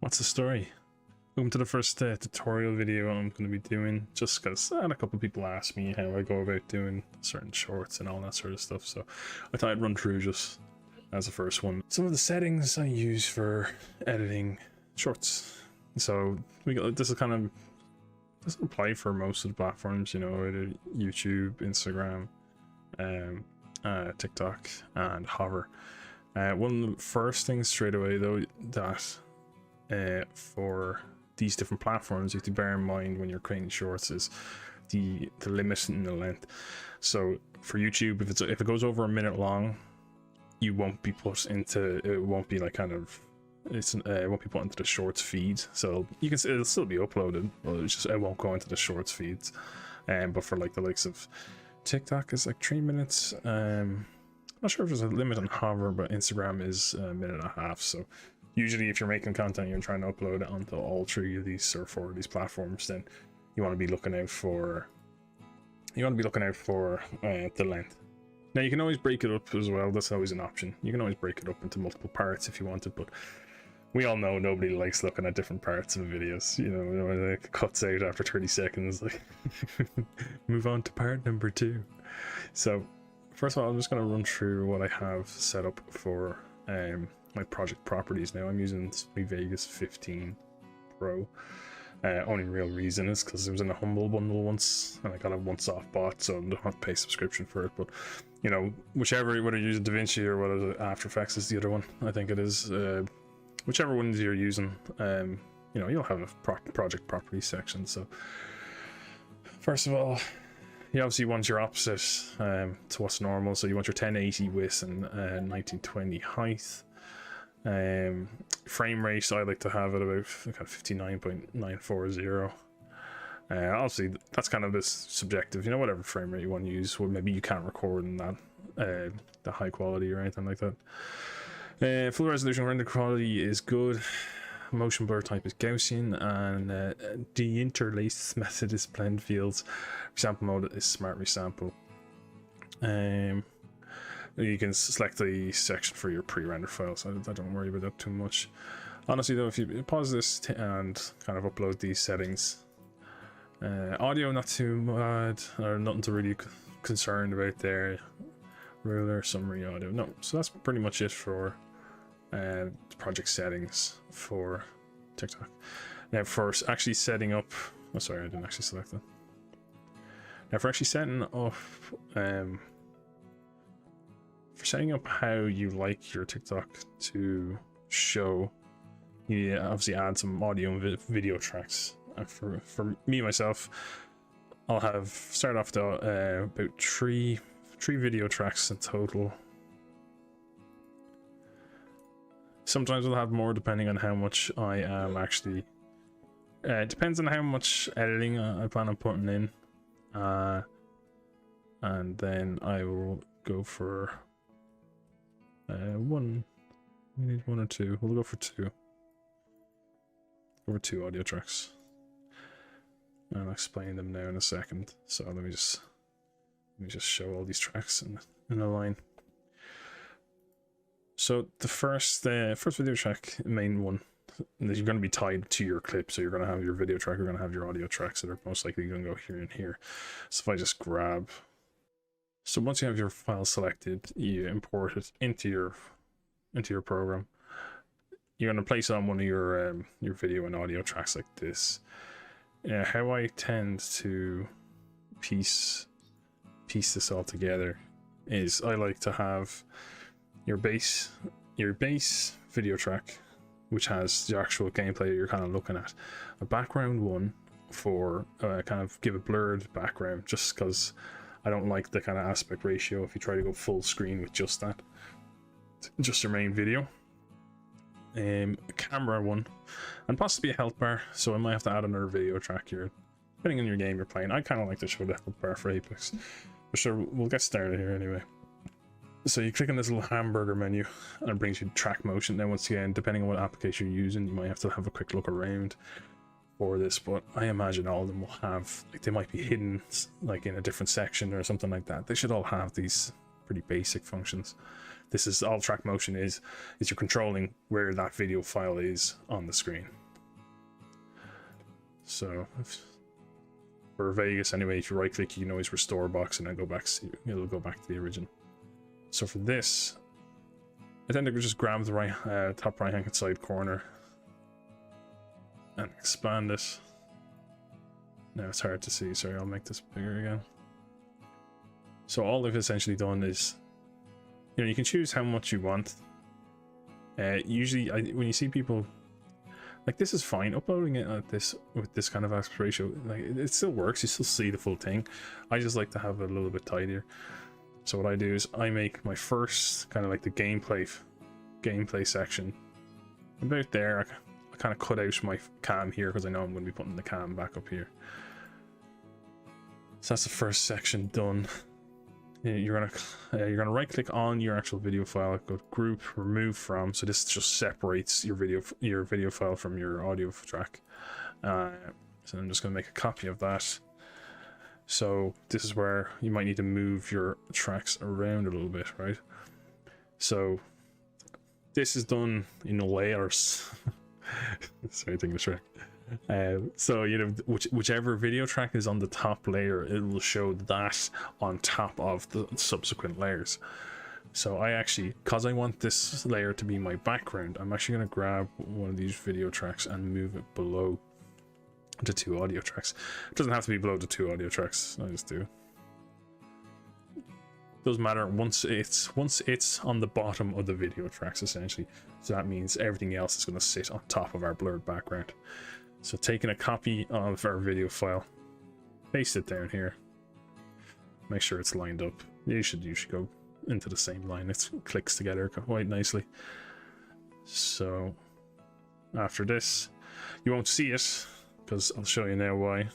What's the story? Welcome to the first tutorial video I'm going to be doing, just because I had a couple of people ask me how I go about doing certain shorts and all that sort of stuff, so I thought I'd run through just as the first one some of the settings I use for editing shorts. So this is kind of doesn't apply for most of the platforms, you know, YouTube, Instagram, TikTok, and Hover. One of the first things straight away though that for these different platforms you have to bear in mind when you're creating shorts is the limit in the length. So for YouTube, if it goes over a minute long, you won't be put into, it won't be like kind of, it won't be put into the shorts feed. So it'll still be uploaded, but it won't go into the shorts feeds. But for like the likes of TikTok is like 3 minutes. I'm not sure if there's a limit on Hover, but Instagram is a minute and a half. So usually if you're making content, you're trying to upload it onto all 3 of these or 4 of these platforms, then you want to be looking out for the length. Now you can always break it up as well. That's always an option. You can always break it up into multiple parts if you wanted, but we all know nobody likes looking at different parts of videos. You know, it cuts out after 30 seconds, like move on to part number 2. So first of all, I'm just going to run through what I have set up for my project properties. Now I'm using Sony Vegas 15 Pro. Only real reason is because it was in a Humble bundle once and I got a once-off bought, so I don't have to pay subscription for it. But you know, whether you're using DaVinci or whether After Effects is the other one, I think it is, whichever ones you're using, you know, you'll have a project property section. So first of all, you obviously want your opposite to what's normal, so you want your 1080 width and 1920 height. Frame rate, I like to have it about 59.940. Obviously that's kind of this subjective, you know, whatever frame rate you want to use. Well, maybe you can't record in that the high quality or anything like that. Full resolution render quality is good. Motion blur type is Gaussian, and the interlace method is blend fields. Resample mode is smart resample. You can select the section for your pre-rendered files. I don't worry about that too much. Honestly though, if you pause this and kind of upload these settings, audio not too bad, or nothing to really concerned about there. Ruler, summary audio, no. So that's pretty much it for project settings for TikTok. Now for actually setting up, oh sorry, I didn't actually select that. Now for actually setting up how you like your TikTok to show, you obviously add some audio and video tracks. And for me myself, I'll start off though about three video tracks in total. Sometimes I'll have more depending on how much I am actually. It depends on how much editing I plan on putting in, and then I will go for one. We need 1 or 2. We'll go for 2. Over 2 audio tracks. I'll explain them now in a second. So let me just show all these tracks in a line. So the first video track, main one, you're going to be tied to your clip. So you're going to have your video track, you're going to have your audio tracks that are most likely going to go here and here. So if I just grab, so once you have your file selected, you import it into your program. You're going to place it on one of your video and audio tracks like this. How I tend to piece this all together is I like to have your base video track, which has the actual gameplay you're kind of looking at, a background one for kind of give a blurred background, just because I don't like the kind of aspect ratio if you try to go full screen with just that, just your main video. A camera one, and possibly a health bar, so I might have to add another video track here depending on your game you're playing. I kind of like to show the health bar for Apex, but sure, we'll get started here anyway. So you click on this little hamburger menu and it brings you track motion. Now once again, depending on what application you're using, you might have to have a quick look around for this, but I imagine all of them will have, like, they might be hidden like in a different section or something like that. They should all have these pretty basic functions. This is all track motion is you're controlling where that video file is on the screen. So for Vegas anyway, if you right click, you can always restore box and then go back, it'll go back to the original. So for this, I tend to just grab the right top right hand side corner and expand it. Now it's hard to see, sorry, I'll make this bigger again. So all I've essentially done is, you know, you can choose how much you want. Usually when you see people like, this is fine uploading it at this with this kind of aspect ratio, like it still works, you still see the full thing. I just like to have it a little bit tidier. So what I do is I make my first kind of like the gameplay section about there. I kind of cut out my cam here because I know I'm going to be putting the cam back up here. So that's the first section done. You're gonna right click on your actual video file, go to group, remove from. So this just separates your video file from your audio track. So I'm just gonna make a copy of that. So this is where you might need to move your tracks around a little bit, right? So this is done in layers. Sorry, taking the track. So you know, whichever video track is on the top layer, it will show that on top of the subsequent layers. So I actually, because I want this layer to be my background, I'm actually going to grab one of these video tracks and move it below the 2 audio tracks. It doesn't have to be below the 2 audio tracks, I just do. Doesn't matter once it's on the bottom of the video tracks essentially. So that means everything else is going to sit on top of our blurred background. So taking a copy of our video file, paste it down here, make sure it's lined up. You should go into the same line. It clicks together quite nicely. So after this, you won't see it because I'll show you now why.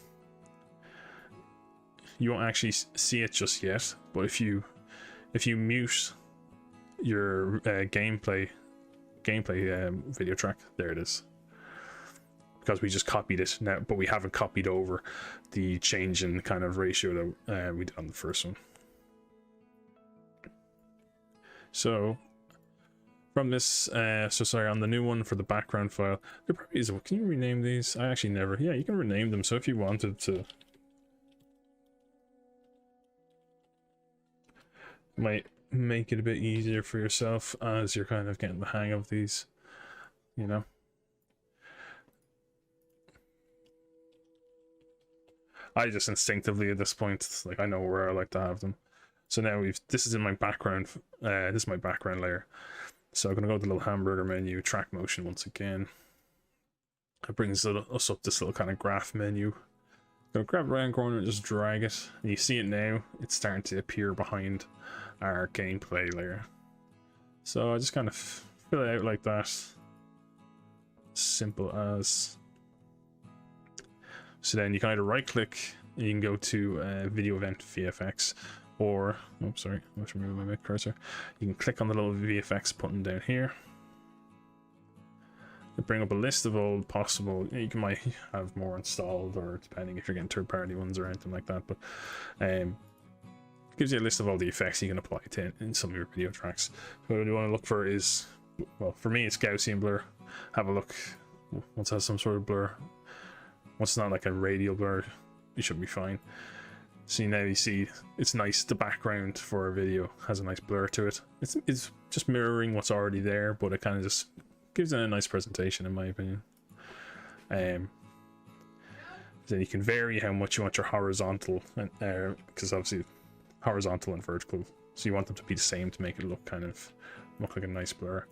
You won't actually see it just yet, but if you mute your gameplay video track, there it is. Because we just copied it now, but we haven't copied over the change in kind of ratio that we did on the first one. So from this, so sorry, on the new one for the background file, there probably is. Can you rename these? I actually never. Yeah, you can rename them. So if you wanted to, might make it a bit easier for yourself as you're kind of getting the hang of these, you know. I just instinctively at this point, like, I know where I like to have them. So now this is in my background, this is my background layer. So I'm gonna go to the little hamburger menu, track motion once again. It brings us up this little kind of graph menu. Gonna grab right hand corner and just drag it. And you see it now, it's starting to appear behind our gameplay layer. So I just kind of fill it out like that. Simple as. So then you can either right click, you can go to video event VFX, or, oh sorry, let's remove my cursor. You can click on the little VFX button down here. It'll bring up a list of all possible, you might have more installed, or depending if you're getting third-party ones or anything like that, but gives you a list of all the effects you can apply to in some of your video tracks. So what you want to look for is, well, for me it's Gaussian blur. Have a look once it has some sort of blur. Once it's not like a radial blur, you should be fine. See, now you see it's nice, the background for a video has a nice blur to it. It's just mirroring what's already there, but it kind of just gives it a nice presentation in my opinion. Then you can vary how much you want your horizontal, because obviously horizontal and vertical, so you want them to be the same to make it look like a nice blur.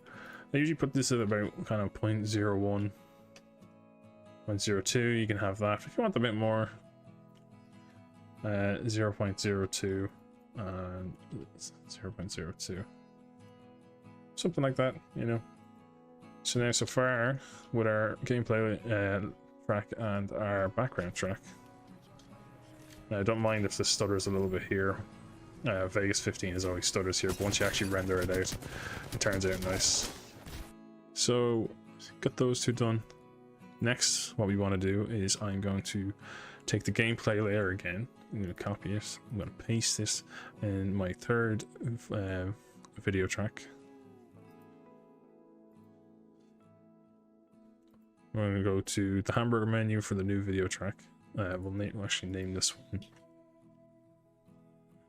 I usually put this at about kind of 0.01. 0.02, you can have that. If you want a bit more, 0.02 and 0.02, something like that, you know. So now, so far with our gameplay track and our background track, I don't mind if this stutters a little bit here. Vegas 15 is always stutters here, but once you actually render it out, it turns out nice. So got those two done. Next, what we want to do is I'm going to take the gameplay layer again. I'm going to copy it. I'm going to paste this in my third video track. We're going to go to the hamburger menu for the new video track. We'll actually name this one.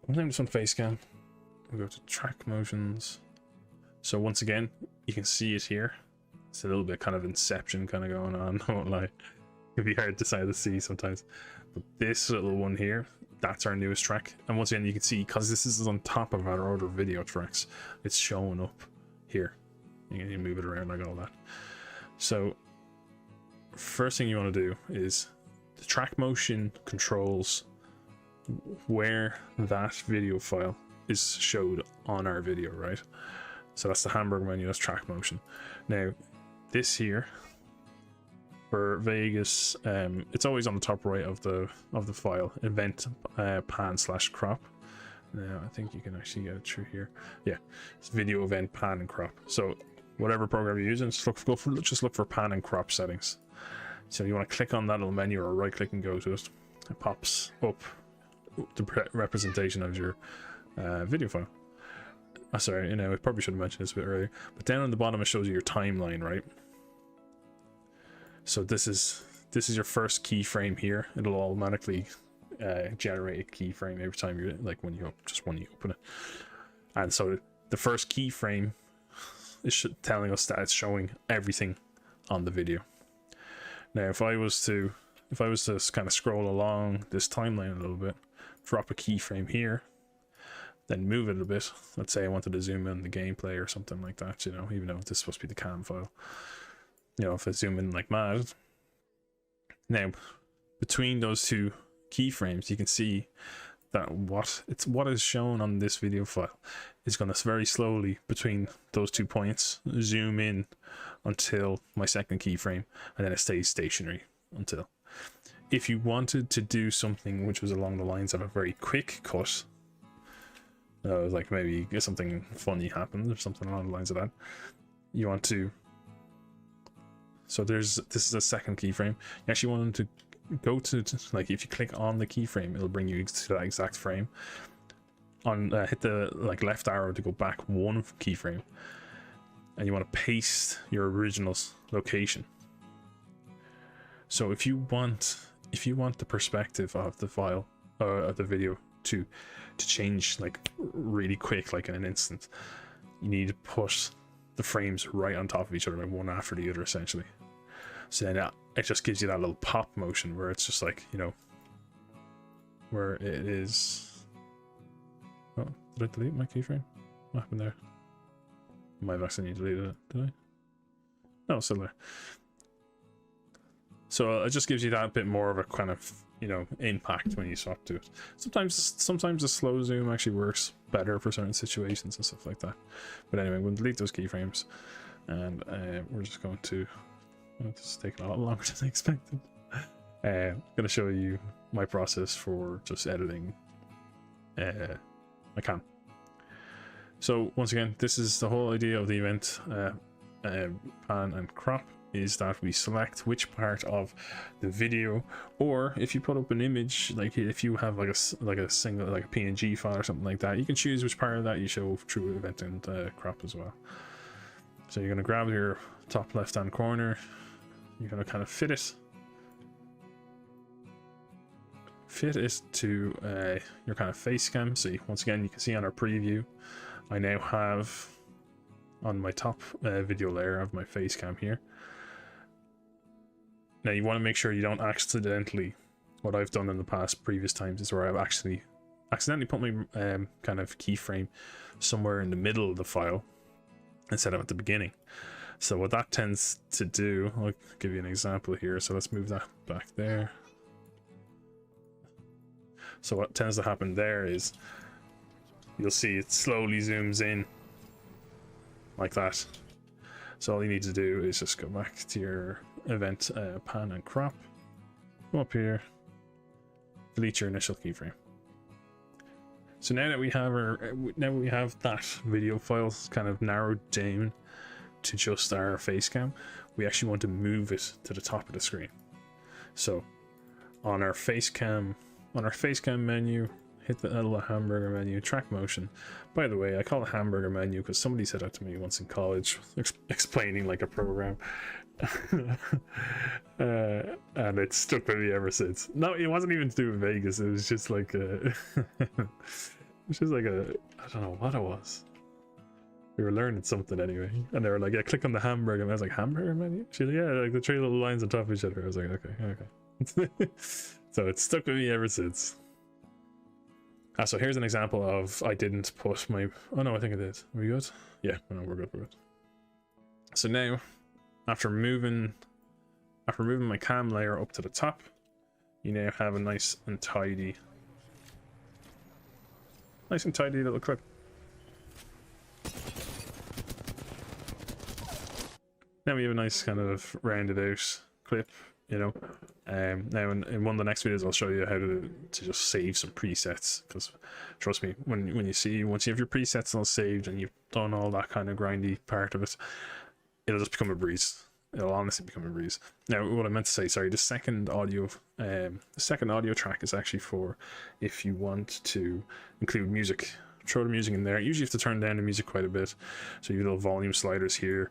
We'll name this one Facecam. We'll go to track motions. So once again, you can see it here. It's a little bit kind of Inception kind of going on, I won't lie. It can be hard to see sometimes. But this little one here, that's our newest track. And once again, you can see, because this is on top of our other video tracks, it's showing up here. You can move it around like all that. So first thing you want to do is the track motion controls where that video file is showed on our video, right? So that's the hamburger menu, that's track motion. Now this here for Vegas, it's always on the top right of the file, event pan / crop. Now I think you can actually get it through here. Yeah, it's video event pan and crop. So whatever program you're using, just look for pan and crop settings. So you want to click on that little menu or right click and go to it. It pops up the representation of your video file. Sorry, I probably should have mentioned this a bit earlier, but down on the bottom it shows you your timeline, right? So this is your first keyframe here. It'll automatically generate a keyframe every time you when you open it. And so the first keyframe is telling us that it's showing everything on the video. Now if I was to kind of scroll along this timeline a little bit, drop a keyframe here, then move it a bit. Let's say I wanted to zoom in the gameplay or something like that, even though this is supposed to be the cam file. If I zoom in like mad. Now, between those two keyframes, you can see that what is shown on this video file is going to very slowly, between those 2 points, zoom in until my second keyframe, and then it stays stationary until. If you wanted to do something which was along the lines of a very quick cut, like maybe something funny happened or something along the lines of that, you want to. So this is a second keyframe. You actually want to go to like, if you click on the keyframe, it'll bring you to that exact frame. Hit the left arrow to go back one keyframe, and you want to paste your original location. So if you want the perspective of the file of the video to change really quick, like in an instant, you need to put the frames right on top of each other, like one after the other, essentially. So then it just gives you that little pop motion where it's just where it is. Oh, did I delete my keyframe? What happened there? I might have accidentally deleted it, did I? No, it's still there. So it just gives you that bit more of a kind of impact when you swap to it. Sometimes the slow zoom actually works better for certain situations and stuff like that. But anyway, we'll delete those keyframes, and we're just going to. This is taking a lot longer than I expected. I'm going to show you my process for just editing my cam. So once again, this is the whole idea of the event pan and crop, is that we select which part of the video, or if you put up an image, like if you have like a single like a PNG file or something like that, you can choose which part of that you show through event and crop as well. So you're going to grab your top left hand corner, you're going to kind of fit it to your kind of face cam. So once again, you can see on our preview, I now have on my top video layer of my face cam here. Now you want to make sure you don't accidentally, what I've done in the previous times is where I've accidentally put my kind of keyframe somewhere in the middle of the file instead of at the beginning. So what that tends to do, I'll give you an example here. So let's move that back there. So what tends to happen there is you'll see it slowly zooms in like that. So all you need to do is just go back to your event pan and crop, go up here, delete your initial keyframe. So now that we have that video file kind of narrowed down to just our face cam, we actually want to move it to the top of the screen. So on our face cam menu, hit the little hamburger menu, track motion. By the way, I call it hamburger menu because somebody said that to me once in college, explaining like a program. And it's stuck with me ever since. No, it wasn't even to do with Vegas. It was just like a, it's just like a, I don't know what it was. We were learning something anyway, and they were like, "Yeah, click on the hamburger," and I was like, "Hamburger menu?" She's like, "Yeah, like the three little lines on top of each other." I was like, "Okay." So it's stuck with me ever since. So here's an example of I didn't put my. Oh no, I think it is. Are we good? Yeah, no, we're good. We're good. So now, after moving my cam layer up to the top, you now have a nice and tidy little clip. Now we have a nice kind of rounded out clip, you know. Now in one of the next videos I'll show you how to just save some presets, because trust me, once you have your presets all saved and you've done all that kind of grindy part of it, it'll just become a breeze. It'll honestly become a breeze. Now, what I meant to say, sorry, the second audio track is actually for if you want to include music. Throw the music in there. Usually you have to turn down the music quite a bit, so you have little volume sliders here,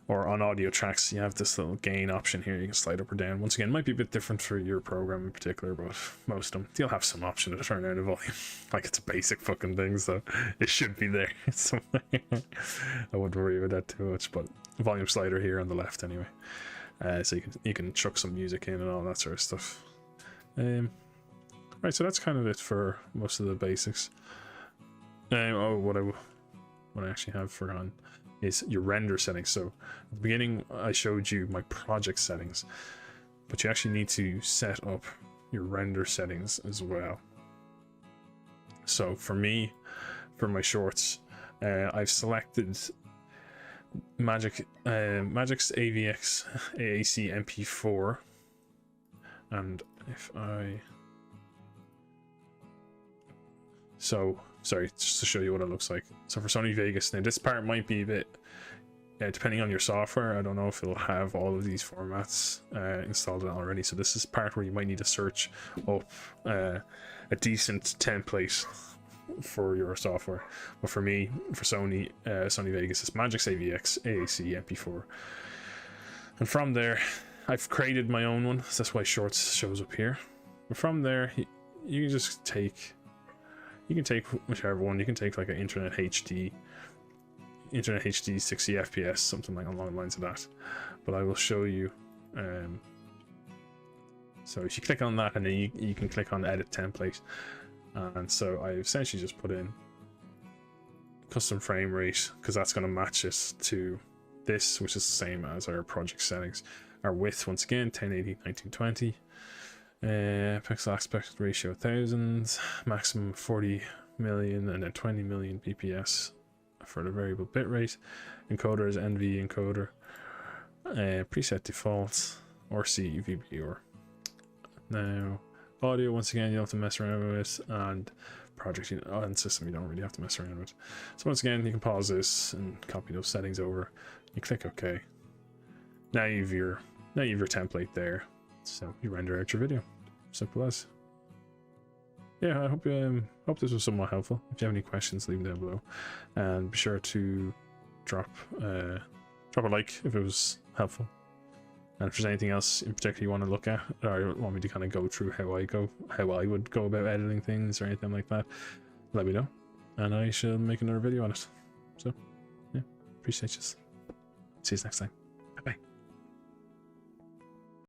or on audio tracks you have this little gain option here. You can slide up or down. Once again, it might be a bit different for your program in particular, but most of them you'll have some option to turn down the volume. Like, it's a basic fucking thing, so it should be there somewhere. I wouldn't worry about that too much, but volume slider here on the left anyway, so you can chuck some music in and all that sort of stuff. Right, so that's kind of it for most of the basics. What I actually have forgotten is your render settings. So at the beginning I showed you my project settings, but you actually need to set up your render settings as well. So for me, for my shorts, I've selected Magix AVX AAC MP4, and if I sorry, just to show you what it looks like. So for Sony Vegas, now this part might be a bit, depending on your software, I don't know if it'll have all of these formats installed already. So this is part where you might need to search up a decent template for your software. But for me, for Sony Vegas, it's Magix AVX AAC MP4. And from there, I've created my own one. So that's why Shorts shows up here. But from there, you can just take... You can take whichever one. You can take like an Internet HD 60 FPS, something like along the lines of that. But I will show you. So if you click on that, and then you can click on Edit Template. And so I essentially just put in custom frame rate, because that's going to match it to this, which is the same as our project settings. Our width, once again, 1080 1920. Pixel aspect ratio 1000, maximum 40 million, and then 20 million pps for the variable bitrate. Encoder is NV encoder. Preset default RC VBR. Now audio, once again, you don't have to mess around with, and project and system you don't really have to mess around with. So once again, you can pause this and copy those settings over. You click OK. Now you've your template there. So you render out your video. Simple as. Yeah, I hope this was somewhat helpful. If you have any questions, leave them down below, and be sure to drop a like if it was helpful. And if there's anything else in particular you want to look at, or want me to kind of go through how I would go about editing things or anything like that, let me know, and I shall make another video on it. So yeah, appreciate you. See you next time.